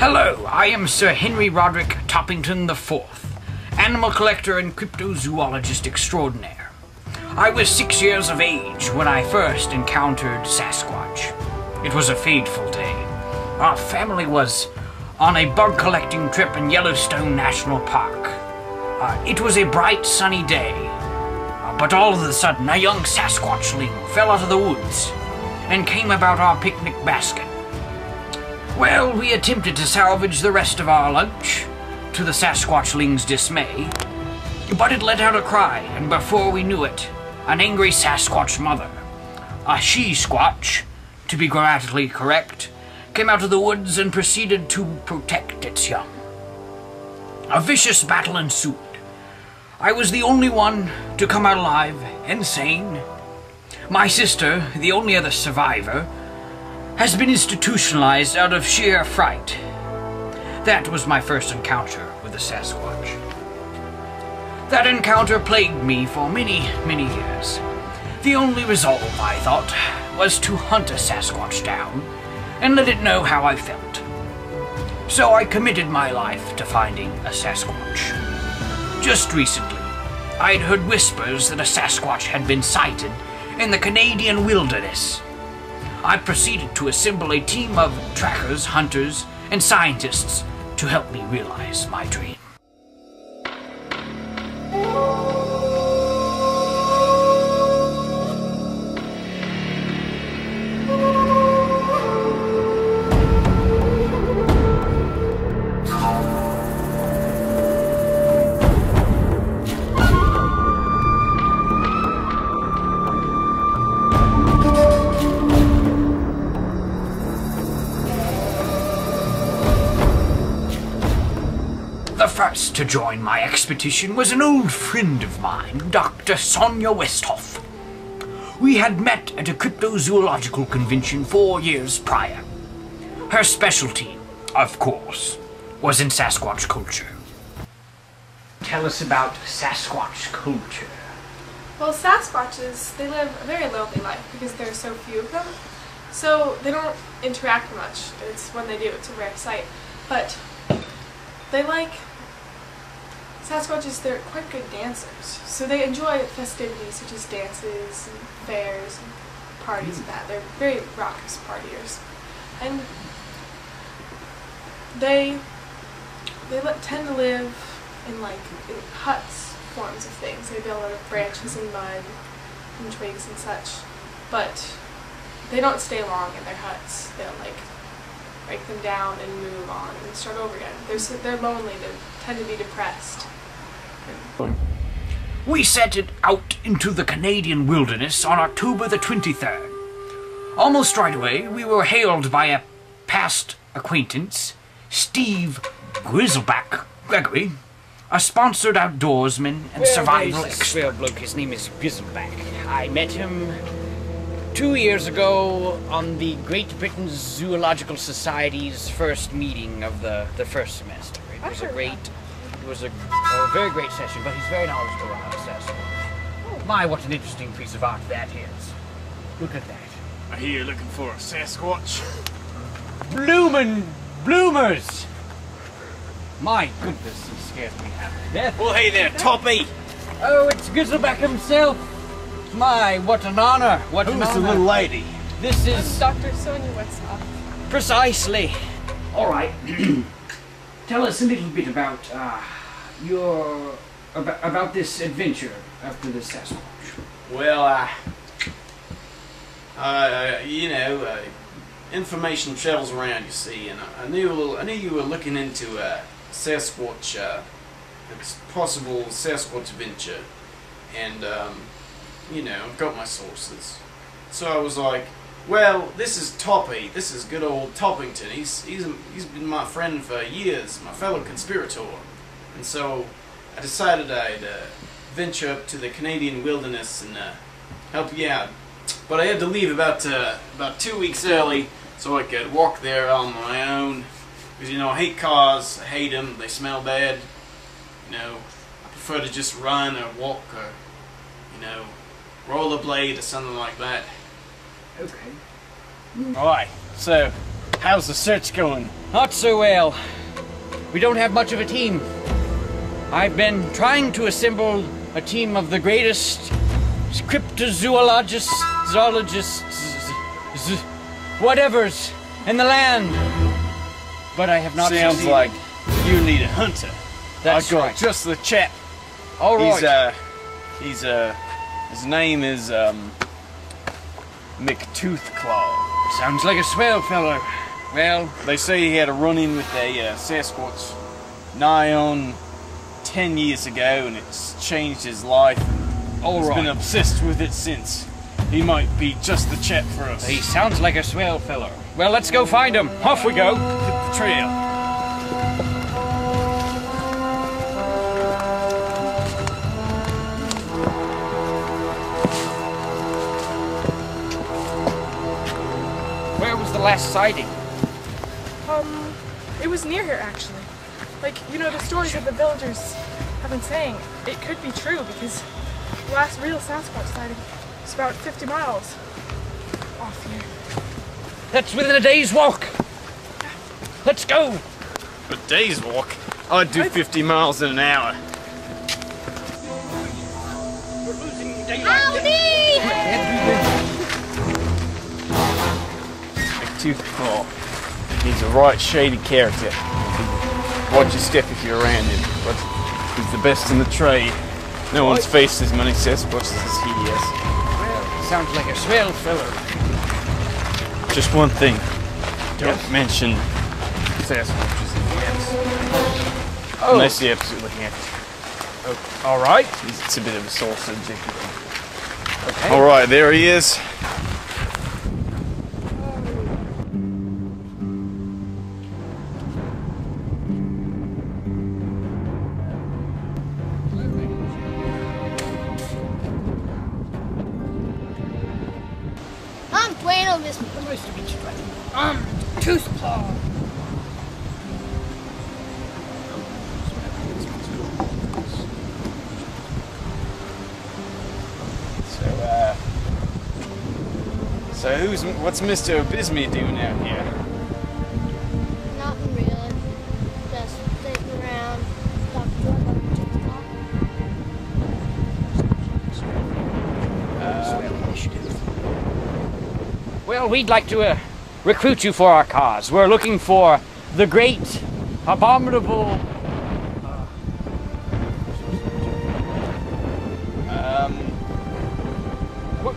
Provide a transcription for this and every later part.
Hello, I am Sir Henry Roderick Toppington IV, animal collector and cryptozoologist extraordinaire. I was 6 years of age when I first encountered Sasquatch. It was a fateful day. Our family was on a bug collecting trip in Yellowstone National Park. It was a bright, sunny day, but all of a sudden a young Sasquatchling fell out of the woods and came about our picnic basket. Well, we attempted to salvage the rest of our lunch, to the Sasquatchling's dismay, but it let out a cry, and before we knew it, an angry Sasquatch mother, a she-squatch, to be grammatically correct, came out of the woods and proceeded to protect its young. A vicious battle ensued. I was the only one to come out alive and sane. My sister, the only other survivor, has been institutionalized out of sheer fright. That was my first encounter with the Sasquatch. That encounter plagued me for many, many years. The only resolve, I thought, was to hunt a Sasquatch down and let it know how I felt. So I committed my life to finding a Sasquatch. Just recently, I'd heard whispers that a Sasquatch had been sighted in the Canadian wilderness. I proceeded to assemble a team of trackers, hunters, and scientists to help me realize my dream. The first to join my expedition was an old friend of mine, Dr. Sonia Westhoff. We had met at a cryptozoological convention 4 years prior. Her specialty, of course, was in Sasquatch culture. Tell us about Sasquatch culture. Well, Sasquatches, they live a very lonely life because there are so few of them. So they don't interact much. It's when they do, it's a rare sight. But they like Sasquatches, they're quite good dancers. So they enjoy festivities such as dances and fairs and parties and that. They're very raucous partiers. And they tend to live in in huts forms of things. They build out of branches and mud and twigs and such. But they don't stay long in their huts. They'll break them down and move on and start over again. They're lonely, they tend to be depressed. We set it out into the Canadian wilderness on October the 23rd. Almost right away, we were hailed by a past acquaintance, Steve Grizzleback Gregory, a sponsored outdoorsman and survival expert. Bloke, his name is Grizzleback. I met him 2 years ago on the Great Britain Zoological Society's first meeting of the first semester. It was a very great session, but he's very knowledgeable about Sasquatch. Oh. My, what an interesting piece of art that is. Look at that. I hear you're looking for a Sasquatch. Bloomers! My goodness, he scares me half to death. Well, hey there, Toppy! Oh, it's Grizzleback himself. My, what an honor! What an honor! Who's the little lady? This is Dr. Sonia Westhoff. Precisely. All right. Tell us a little bit about about this adventure after the Sasquatch. Well, information travels around, you see, and I knew you were looking into a Sasquatch, a possible Sasquatch adventure, and I've got my sources. So I was like, well, this is Toppy. This is good old Toppington. He's been my friend for years, my fellow conspirator. And so I decided I'd venture up to the Canadian wilderness and help you out. But I had to leave about 2 weeks early so I could walk there on my own. Because, I hate cars. I hate them. They smell bad. I prefer to just run or walk or, rollerblade or something like that. Okay. Alright, so how's the search going? Not so well. We don't have much of a team. I've been trying to assemble a team of the greatest cryptozoologists, zoologists, whatevers in the land. But I have not Sounds succeeded. like you need a hunter. That's I got right. just the chap. All right. His name is McToothclaw. Sounds like a swell fellow. Well, They say he had a run-in with a Sasquatch nigh on 10 years ago, and it's changed his life. all He's right. been obsessed with it since. He might be just the chap for us. He sounds like a swell fellow. Well, let's go find him. Off we go. Hit the trail. Where was the last sighting? It was near here actually. Like, you know, the stories that the villagers have been saying, it could be true because the last real Sasquatch sighting is about 50 miles off here. That's within a day's walk. Let's go. A day's walk? I'd do 50 miles in an hour. We're losing daylight. McToothclaw. He's a right shady character. Watch your step if you're around him, but he's the best in the trade. No one's faced as many Sasquatches as he has. Well, sounds like a swell fellow. Just one thing. Don't mention Sasquatches again. Oh. Unless you absolutely have to. All right. It's a bit of a sore subject. Okay. Alright, there he is. I'm Bueno, Miss. Nice to meet you, buddy. Toothclaw. So what's Mr. Obisme doing out here? Nothing really. Just sitting around, talking to our Toothclaw. Well, we'd like to recruit you for our cause. We're looking for the great, abominable.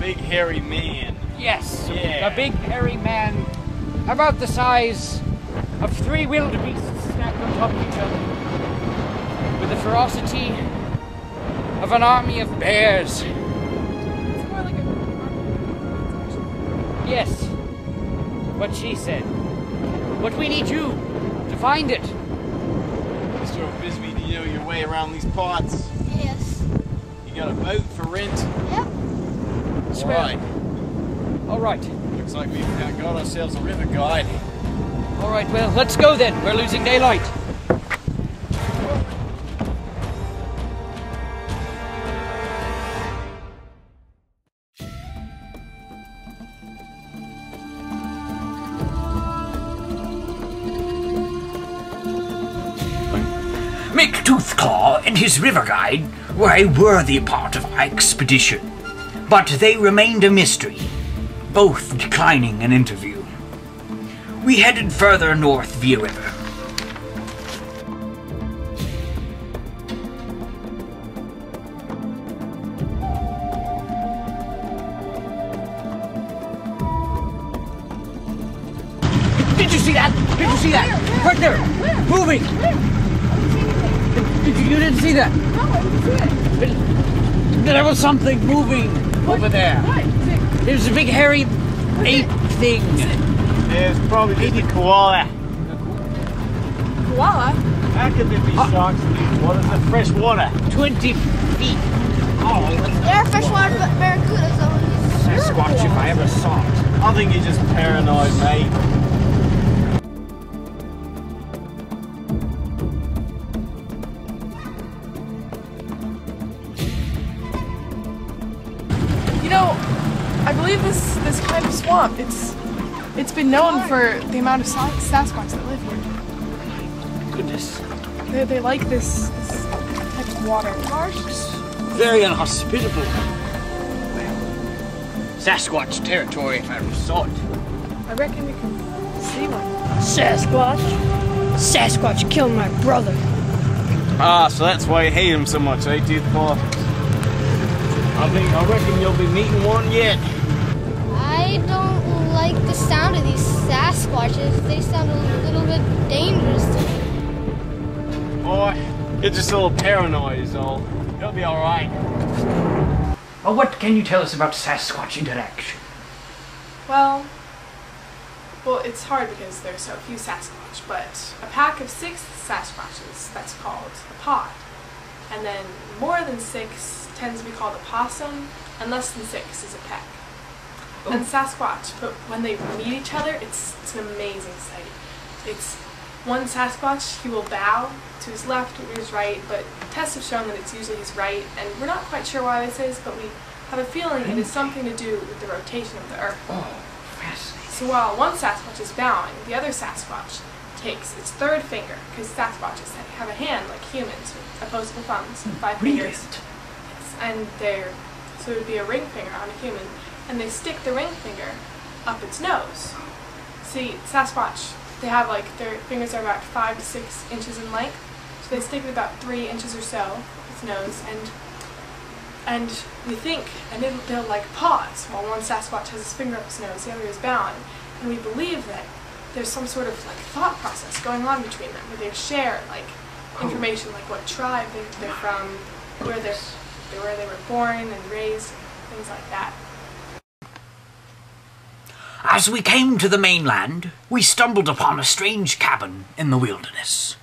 Big hairy man. Yes, Yeah. a big hairy man, about the size of 3 wildebeests stacked on top of each other, with the ferocity of an army of bears. It's more like a... Yes, what she said. But we need you to find it. Mr. Obisme, do you know your way around these parts? Yes. You got a boat for rent? Yep. Alright. All right. Looks like we've now got ourselves a river guide. All right, well, let's go then. We're losing daylight. McToothclaw and his river guide were a worthy part of our expedition, but they remained a mystery, both declining an interview. We headed further north via river. Did you see that? Did you see that? Right there! Moving! You didn't see that? No, I didn't see it. There was something moving over there. What? Is it... It was a big hairy ape thing. Yeah, it's probably just a koala. Koala? How could there be sharks in these waters? They're fresh water. 20 feet. Oh, They're freshwater barracudas, though. Sasquatch if I ever saw it. I think you're just paranoid, mate. You know, I believe this kind of swamp, it's It's been known for the amount of Sasquatch that live here. Goodness. They like this type of water. Very inhospitable. Well, Sasquatch territory if I ever saw it. I reckon we can see one. Sasquatch? Sasquatch killed my brother. Ah, so that's why you hate him so much, eh, Toothpaw? I reckon you'll be meeting one yet. I don't like the sound of these Sasquatches. They sound a little bit dangerous to me. Boy, you're just a little paranoid is all. You'll be alright. Well, what can you tell us about Sasquatch interaction? Well, it's hard because there's so few Sasquatch, but a pack of 6 Sasquatches, that's called a pod. And then more than 6 tends to be called a possum, and less than 6 is a peck. And Sasquatch, but when they meet each other, it's an amazing sight. It's one Sasquatch, he will bow to his left or his right, but tests have shown that it's usually his right, and we're not quite sure why this is, but we have a feeling it is something to do with the rotation of the Earth. Oh, fascinating. So while one Sasquatch is bowing, the other Sasquatch takes its third finger, because Sasquatches have a hand like humans with opposable thumbs and 5 fingers. Brilliant. And so it would be a ring finger on a human, and they stick the ring finger up its nose. See, Sasquatch, they have their fingers are about 5 to 6 inches in length, so they stick it about 3 inches or so up its nose, and we think, and they'll pause while one Sasquatch has his finger up his nose, the other is bowing, and we believe that there's some sort of thought process going on between them, where they share information like what tribe they're from, where they were born and raised, things like that. As we came to the mainland, we stumbled upon a strange cabin in the wilderness.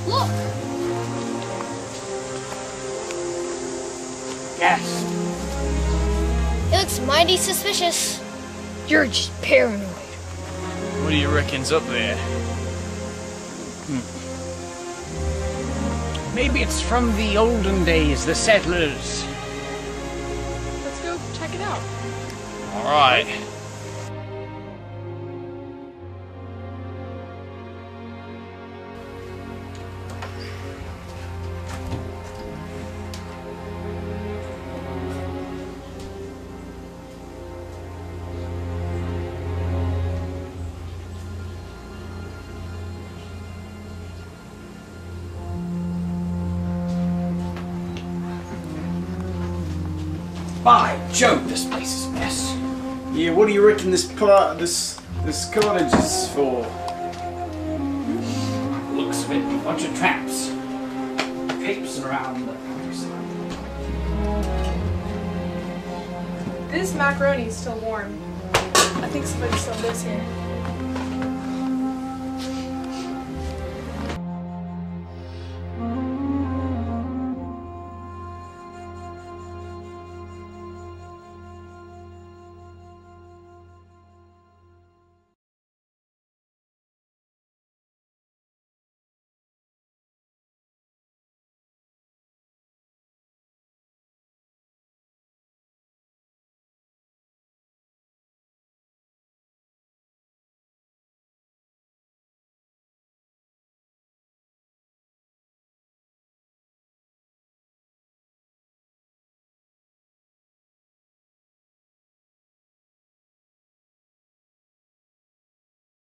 Look! Yes. It looks mighty suspicious. You're just paranoid. What do you reckon's up there? Maybe it's from the olden days, the settlers. Let's go check it out. Alright. By Jove, this place is a mess. Yeah, what do you reckon this cottage is for? Looks of it, a bunch of traps. Capesing around the countryside. This macaroni is still warm. I think somebody still lives here.